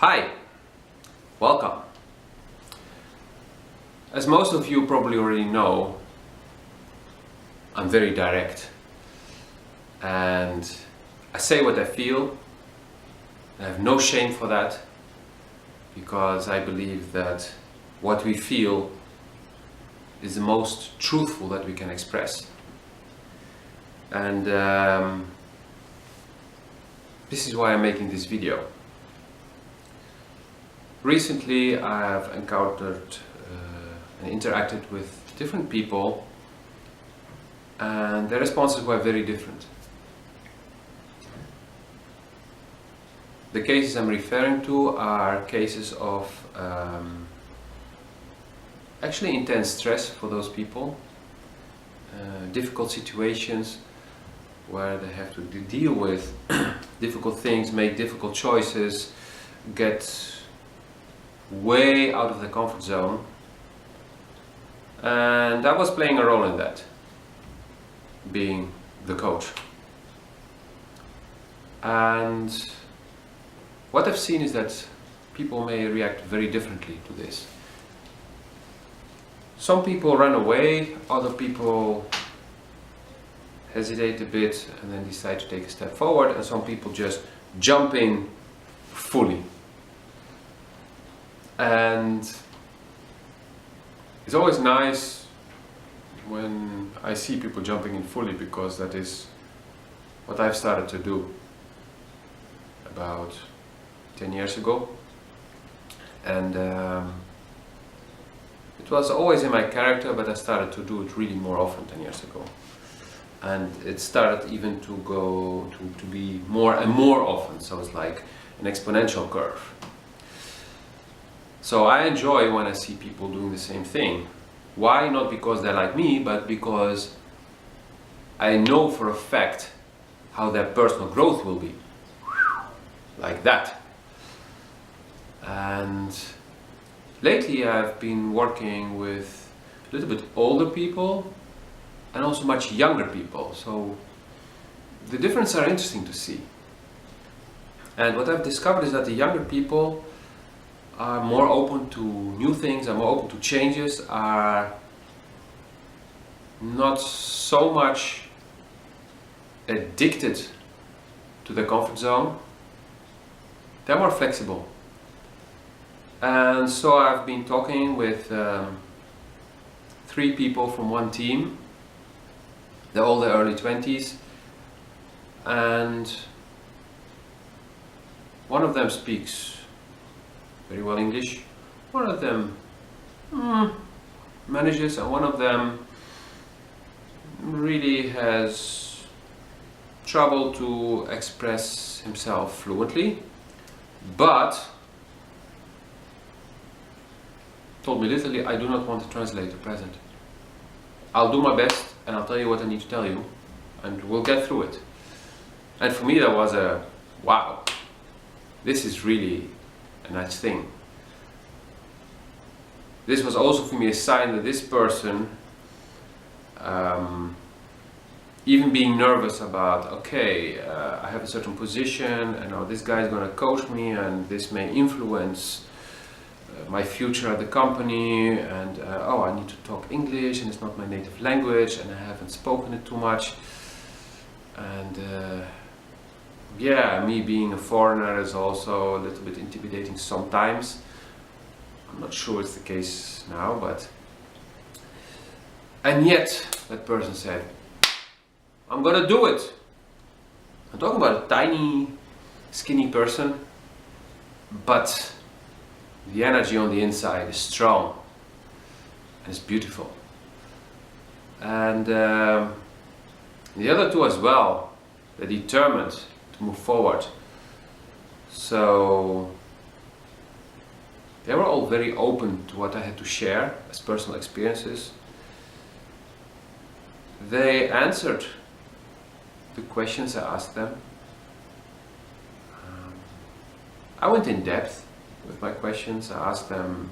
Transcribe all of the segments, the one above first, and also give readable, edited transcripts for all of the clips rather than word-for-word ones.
Hi, welcome. As most of you probably already know, I'm very direct and I say what I feel. I have no shame for that because I believe that what we feel is the most truthful that we can express. And this is why I'm making this video. Recently I have encountered and interacted with different people, and their responses were very different. The cases I'm referring to are cases of actually intense stress for those people, difficult situations where they have to deal with difficult things, make difficult choices, get way out of the comfort zone, and I was playing a role in that, being the coach. And what I've seen is that people may react very differently to this. Some people run away, other people hesitate a bit and then decide to take a step forward, and some people just jump in fully. And it's always nice when I see people jumping in fully, because that is what I've started to do about 10 years ago. And it was always in my character, but I started to do it really more often 10 years ago. And it started even to go to be more and more often, so it's like an exponential curve. So I enjoy when I see people doing the same thing. Why? Not because they're like me, but because I know for a fact how their personal growth will be. Like that. And lately I've been working with a little bit older people and also much younger people. So the differences are interesting to see. And what I've discovered is that the younger people are more open to new things, are more open to changes, are not so much addicted to the comfort zone. They're more flexible. And so I've been talking with 3 people from one team. They're all in their early 20s, and one of them speaks very well English, one of them manages, and one of them really has trouble to express himself fluently, but told me literally, I do not want to translate the present. I'll do my best and I'll tell you what I need to tell you and we'll get through it. And for me that was a wow, this is really a nice thing. This was also for me a sign that this person, even being nervous about, okay, I have a certain position and now this guy is going to coach me and this may influence my future at the company, and oh, I need to talk English and it's not my native language and I haven't spoken it too much, and yeah, me being a foreigner is also a little bit intimidating sometimes. I'm not sure it's the case now, but and yet that person said, I'm gonna do it. I'm talking about a tiny skinny person, but the energy on the inside is strong and it's beautiful. And the other 2 as well, they're determined to move forward. So they were all very open to what I had to share as personal experiences. They answered the questions I asked them. I went in depth with my questions. I asked them,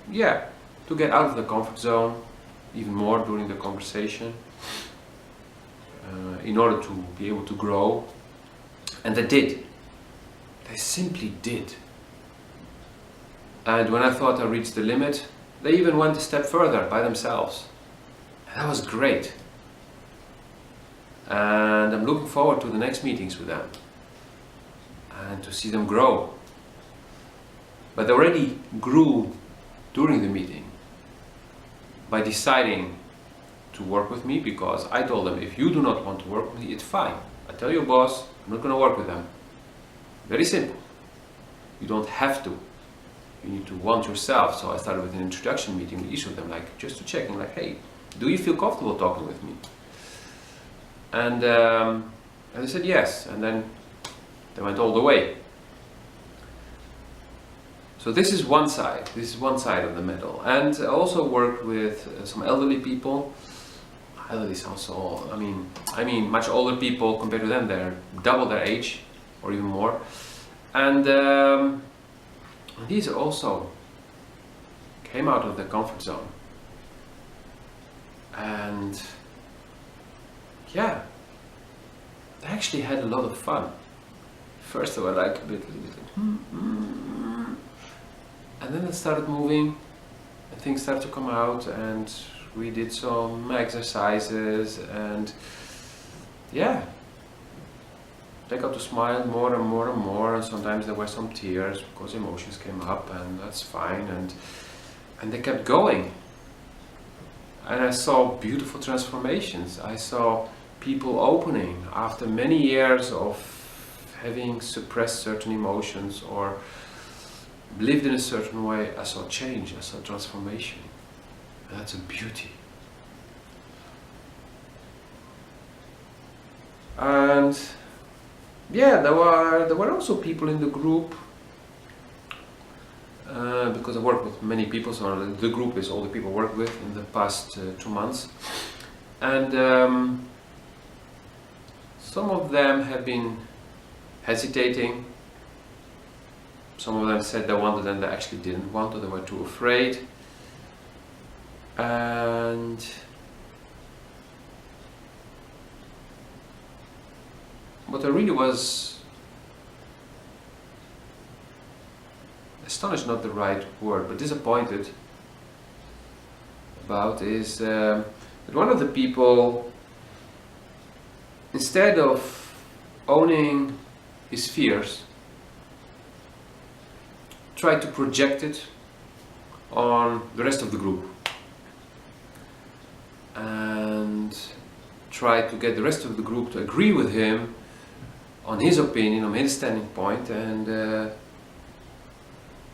to get out of the comfort zone even more during the conversation, in order to be able to grow, and they did. They simply did. And when I thought I reached the limit, they even went a step further by themselves. And that was great. And I'm looking forward to the next meetings with them and to see them grow. But they already grew during the meeting by deciding to work with me, because I told them, if you do not want to work with me, it's fine. I tell your boss, I'm not going to work with them. Very simple. You don't have to. You need to want yourself. So I started with an introduction meeting with each of them, like just to check in, like, hey, do you feel comfortable talking with me? And they said yes, and then they went all the way. So this is one side. This is one side of the medal. And I also worked with some elderly people. Elderly sounds so, I mean much older people compared to them. They're double their age or even more. And these also came out of their comfort zone. And yeah, they actually had a lot of fun. First they were like a little bit like, and then it started moving and things started to come out, and we did some exercises, and yeah, they got to smile more and more and more, and sometimes there were some tears because emotions came up, and that's fine, and they kept going. And I saw beautiful transformations. I saw people opening after many years of having suppressed certain emotions or lived in a certain way. I saw change, I saw transformation. And that's a beauty. And yeah, there were also people in the group, because I work with many people, so the group is all the people I worked with in the past 2 months. And some of them have been hesitating. Some of them said they wanted and they actually didn't want, or they were too afraid. And what I really was astonished, not the right word, but disappointed about is that one of the people, instead of owning his fears, tried to project it on the rest of the group and tried to get the rest of the group to agree with him on his opinion, on his standing point, and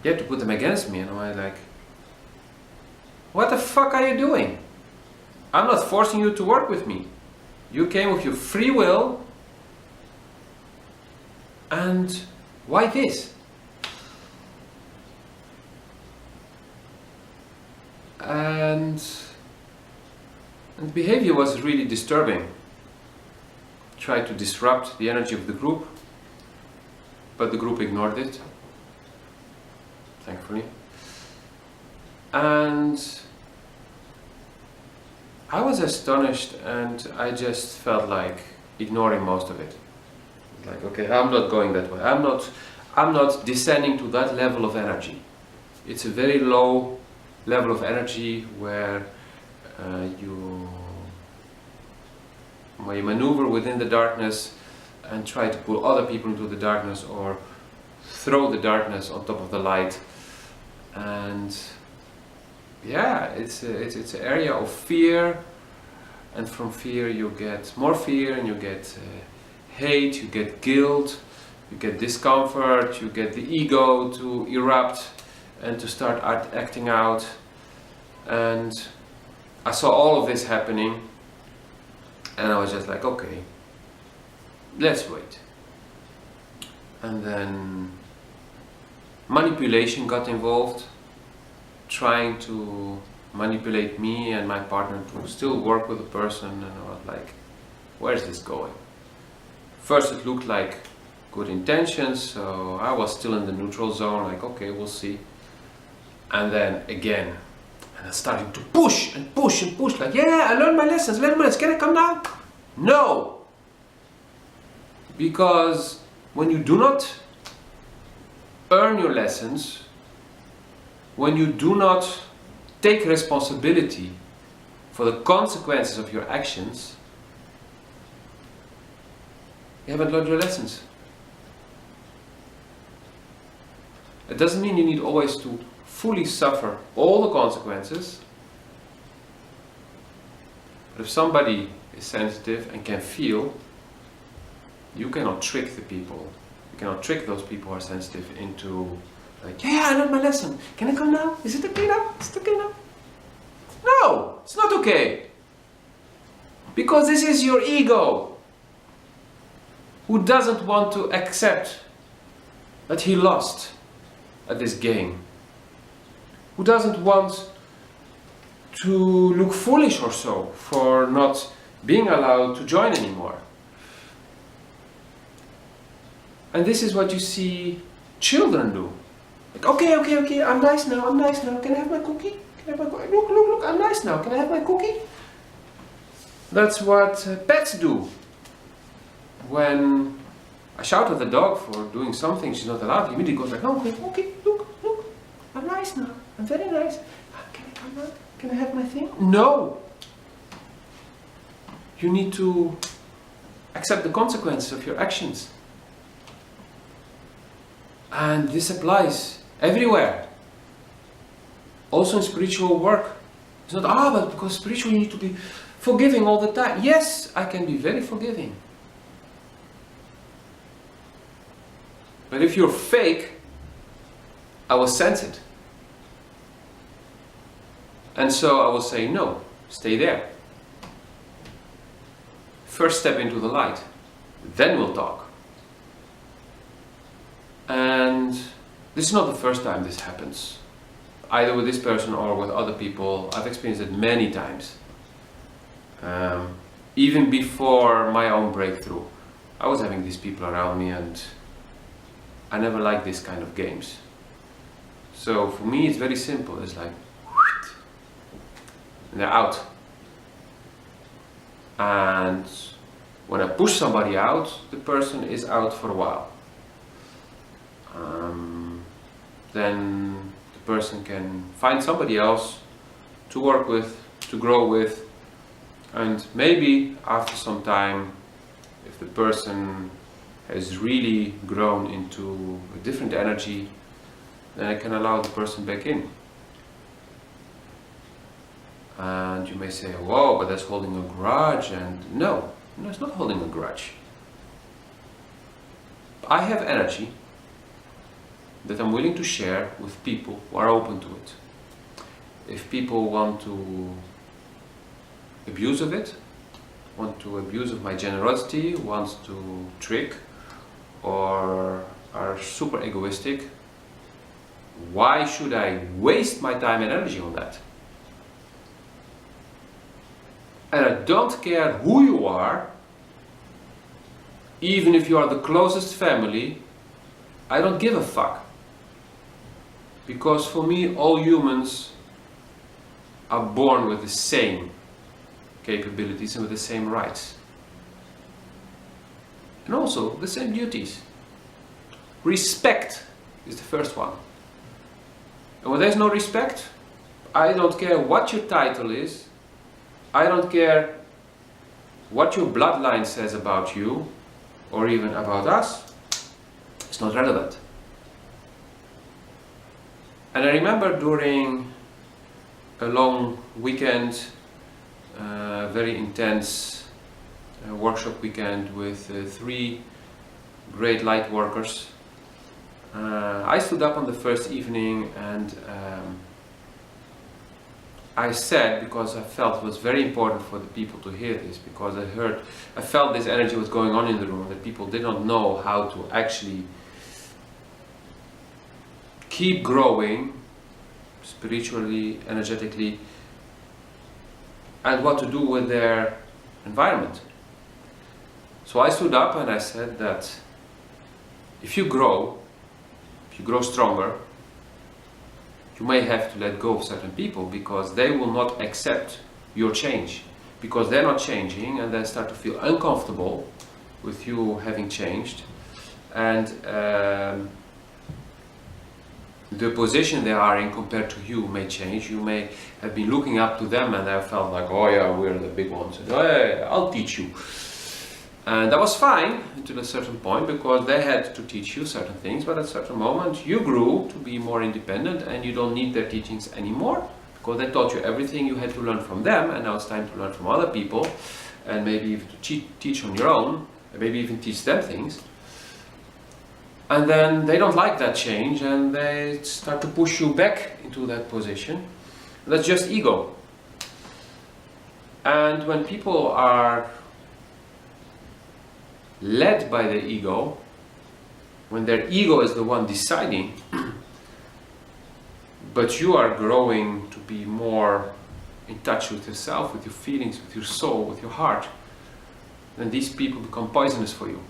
yeah, to put them against me. And I'm like, what the fuck are you doing? I'm not forcing you to work with me. You came with your free will, and why this? And the behavior was really disturbing. Tried to disrupt the energy of the group, but the group ignored it, thankfully. And I was astonished, and I just felt like ignoring most of it. Like, okay, I'm not going that way. I'm not descending to that level of energy. It's a very low level of energy where you maneuver within the darkness and try to pull other people into the darkness, or throw the darkness on top of the light. And yeah, it's an area of fear, and from fear you get more fear, and you get hate, you get guilt, you get discomfort, you get the ego to erupt and to start acting out. And I saw all of this happening, and I was just like, okay, let's wait. And then manipulation got involved, trying to manipulate me and my partner to still work with the person, and I was like, where's this going? First it looked like good intentions, so I was still in the neutral zone, like, okay, we'll see. And then again, and I started to push and push and push, like, yeah, I learned my lessons, can I come now? No! Because when you do not earn your lessons when you do not take responsibility for the consequences of your actions. You haven't learned your lessons. It doesn't mean you need always to fully suffer all the consequences. But if somebody is sensitive and can feel, you cannot trick the people. You cannot trick those people who are sensitive into like, yeah, I learned my lesson. Can I come now? Is it okay now? Is it okay now? No, it's not okay. Because this is your ego who doesn't want to accept that he lost at this game. Who doesn't want to look foolish or so for not being allowed to join anymore. And this is what you see children do. Like, okay, I'm nice now, can I have my cookie? Can I have my cookie? Look, I'm nice now, can I have my cookie? That's what pets do. When I shout at the dog for doing something she's not allowed, he immediately goes like, oh, okay, look, I'm nice now, I'm very nice. Can I come out? Can I have my thing? No! You need to accept the consequences of your actions. And this applies everywhere. Also in spiritual work. It's not, but because spiritual you need to be forgiving all the time. Yes, I can be very forgiving. But if you're fake, I will sense it. And so I will say, no, stay there. First step into the light. Then we'll talk. And this is not the first time this happens. Either with this person or with other people. I've experienced it many times. Even before my own breakthrough. I was having these people around me and I never liked this kind of games. So for me it's very simple. It's like, and they're out. And when I push somebody out, the person is out for a while. Then the person can find somebody else to work with, to grow with, and maybe after some time, if the person has really grown into a different energy, then I can allow the person back in. And you may say, whoa, but that's holding a grudge. And no, it's not holding a grudge. I have energy that I'm willing to share with people who are open to it. If people want to abuse of it, want to abuse of my generosity, wants to trick, or are super egoistic, why should I waste my time and energy on that? And I don't care who you are, even if you are the closest family, I don't give a fuck. Because for me, all humans are born with the same capabilities and with the same rights. And also the same duties. Respect is the first one. And when there's no respect, I don't care what your title is, I don't care what your bloodline says about you, or even about us, it's not relevant. And I remember during a long weekend, very intense workshop weekend with 3 great light workers, I stood up on the first evening and I said, because I felt it was very important for the people to hear this, because I felt this energy was going on in the room, that people did not know how to actually keep growing spiritually, energetically, and what to do with their environment. So I stood up and I said that if you grow stronger, you may have to let go of certain people because they will not accept your change, because they're not changing and they start to feel uncomfortable with you having changed, and the position they are in compared to you may change. You may have been looking up to them and I felt like, oh yeah, we're the big ones. And, oh, yeah, I'll teach you. And that was fine until a certain point, because they had to teach you certain things, but at a certain moment you grew to be more independent and you don't need their teachings anymore, because they taught you everything you had to learn from them, and now it's time to learn from other people, and maybe even to teach on your own, and maybe even teach them things. And then they don't like that change and they start to push you back into that position. That's just ego. And when people are led by the ego, when their ego is the one deciding, but you are growing to be more in touch with yourself, with your feelings, with your soul, with your heart, then these people become poisonous for you.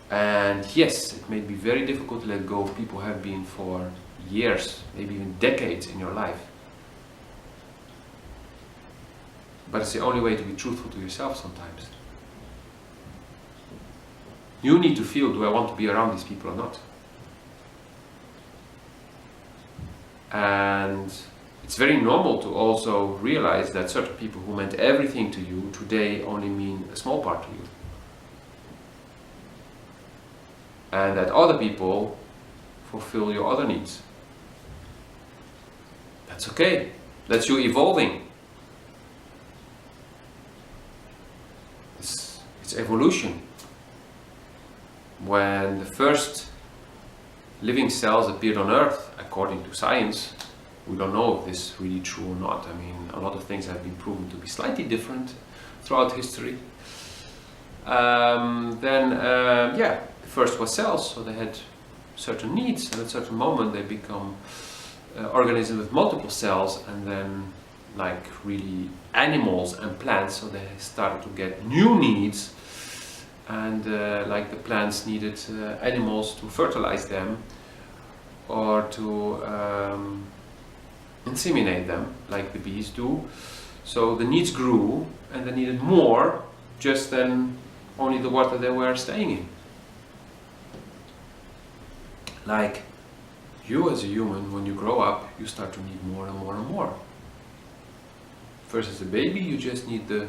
And yes, it may be very difficult to let go of people who have been for years, maybe even decades in your life. But it's the only way to be truthful to yourself sometimes. You need to feel, do I want to be around these people or not? And it's very normal to also realize that certain people who meant everything to you today only mean a small part to you. And that other people fulfill your other needs. That's okay. That's you evolving. It's evolution. When the first living cells appeared on Earth, according to science, we don't know if this is really true or not. I mean, a lot of things have been proven to be slightly different throughout history. First was cells, so they had certain needs, and at a certain moment they become organisms with multiple cells, and then like really animals and plants, so they started to get new needs, and like the plants needed animals to fertilize them or to inseminate them, like the bees do. So the needs grew, and they needed more just than only the water they were staying in. Like you as a human, when you grow up, you start to need more and more and more. First as a baby, you just need the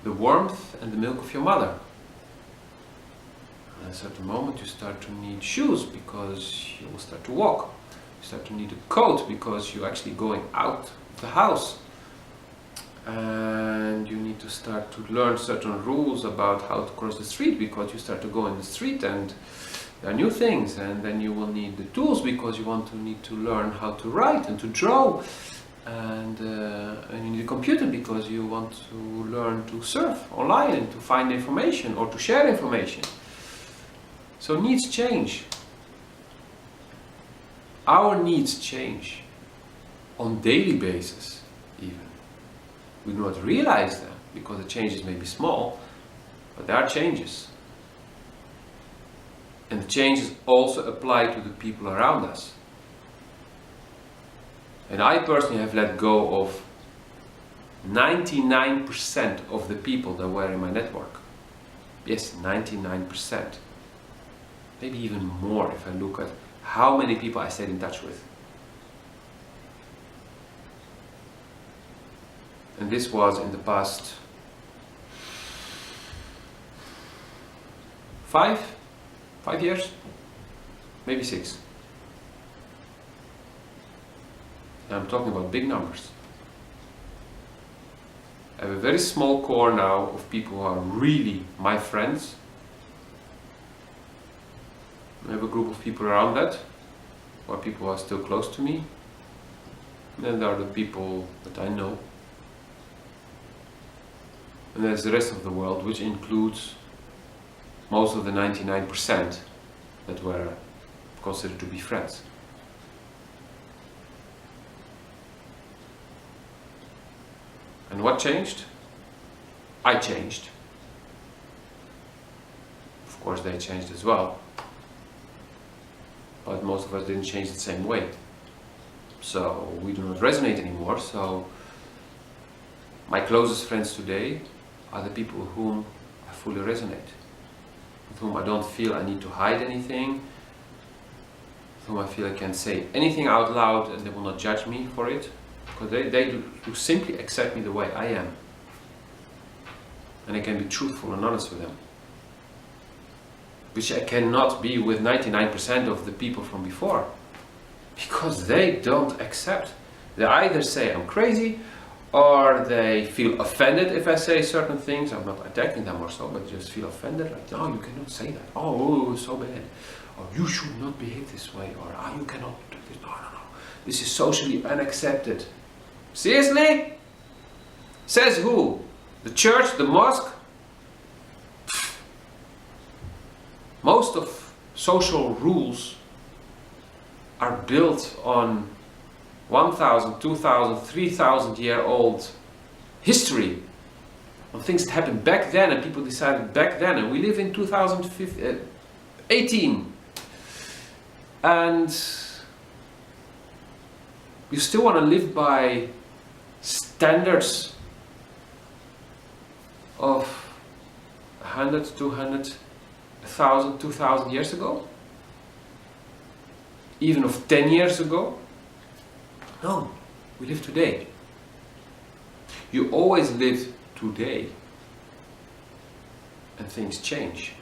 warmth and the milk of your mother. And at a certain moment you start to need shoes because you will start to walk. You start to need a coat because you're actually going out of the house. And you need to start to learn certain rules about how to cross the street because you start to go in the street and there are new things, and then you will need the tools because you need to learn how to write and to draw, and you need a computer because you want to learn to surf online and to find information or to share information. So needs change. Our needs change on daily basis even. We do not realize them because the changes may be small, but there are changes. And the changes also apply to the people around us. And I personally have let go of 99% of the people that were in my network. Yes, 99%. Maybe even more if I look at how many people I stayed in touch with. And this was in the past 5 years, maybe 6. And I'm talking about big numbers. I have a very small core now of people who are really my friends. I have a group of people around that, who are people who are still close to me. And then there are the people that I know. And there's the rest of the world, which includes most of the 99% that were considered to be friends. And what changed? I changed. Of course they changed as well. But most of us didn't change the same way. So we do not resonate anymore. So my closest friends today are the people with whom I fully resonate. With whom I don't feel I need to hide anything, with whom I feel I can say anything out loud and they will not judge me for it, because they do simply accept me the way I am. And I can be truthful and honest with them, which I cannot be with 99% of the people from before, because they don't accept. They either say I'm crazy, or they feel offended if I say certain things. I'm not attacking them or so, but just feel offended, like, no, you cannot say that. Oh, so bad. Or you should not behave this way. Or you cannot do this. No. This is socially unaccepted. Seriously? Says who? The church? The mosque? Most of social rules are built on 1,000, 2,000, 3,000 year old history, on things that happened back then and people decided back then, and we live in 2018 and you still want to live by standards of 100, 200, 1,000, 2,000 years ago, even of 10 years ago. No, we live today. You always live today. And things change.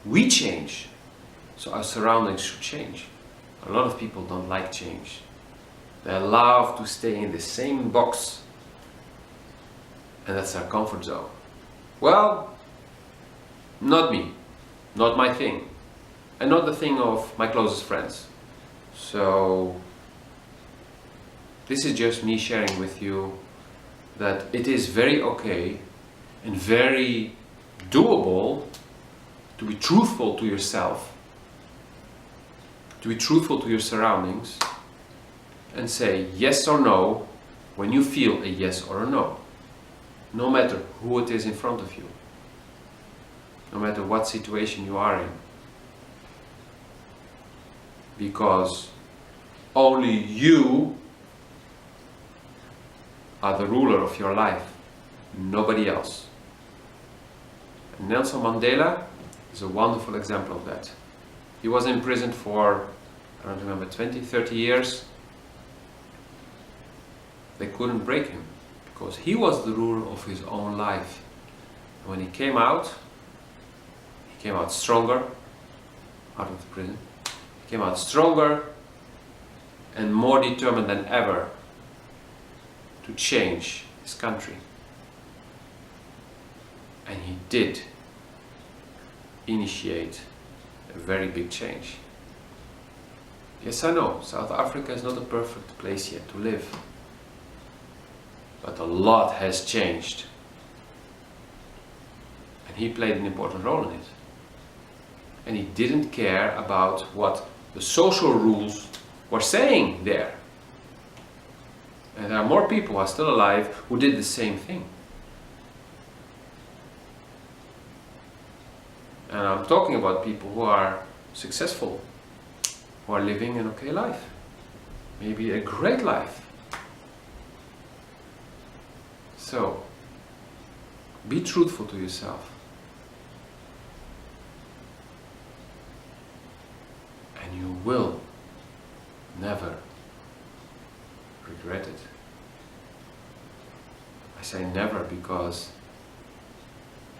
We change. So our surroundings should change. A lot of people don't like change. They love to stay in the same box. And that's our comfort zone. Well, not me. Not my thing. And not the thing of my closest friends. So this is just me sharing with you that it is very okay and very doable to be truthful to yourself, to be truthful to your surroundings, and say yes or no when you feel a yes or a no. No matter who it is in front of you, no matter what situation you are in. Because only you are the ruler of your life, nobody else. And Nelson Mandela is a wonderful example of that. He was imprisoned for, I don't remember, 20, 30 years. They couldn't break him because he was the ruler of his own life. And when he came out stronger out of the prison. He came out stronger and more determined than ever to change his country. And he did initiate a very big change. Yes, I know, South Africa is not a perfect place yet to live. But a lot has changed. And he played an important role in it. And he didn't care about what the social rules were saying there. And there are more people who are still alive who did the same thing. And I'm talking about people who are successful, who are living an okay life, maybe a great life. So, be truthful to yourself. And you will never regret it. I say never because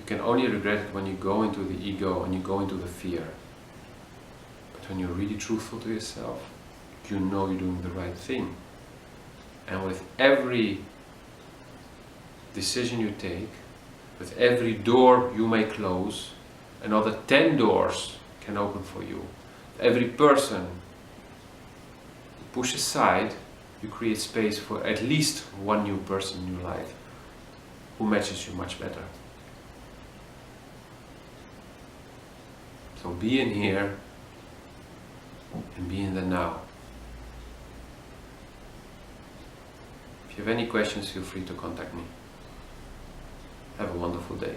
you can only regret it when you go into the ego and you go into the fear. But when you're really truthful to yourself, you know you're doing the right thing. And with every decision you take, with every door you may close, another 10 doors can open for you. Every person you push aside, you create space for at least one new person in your life who matches you much better. So be in here and be in the now. If you have any questions, feel free to contact me. Have a wonderful day.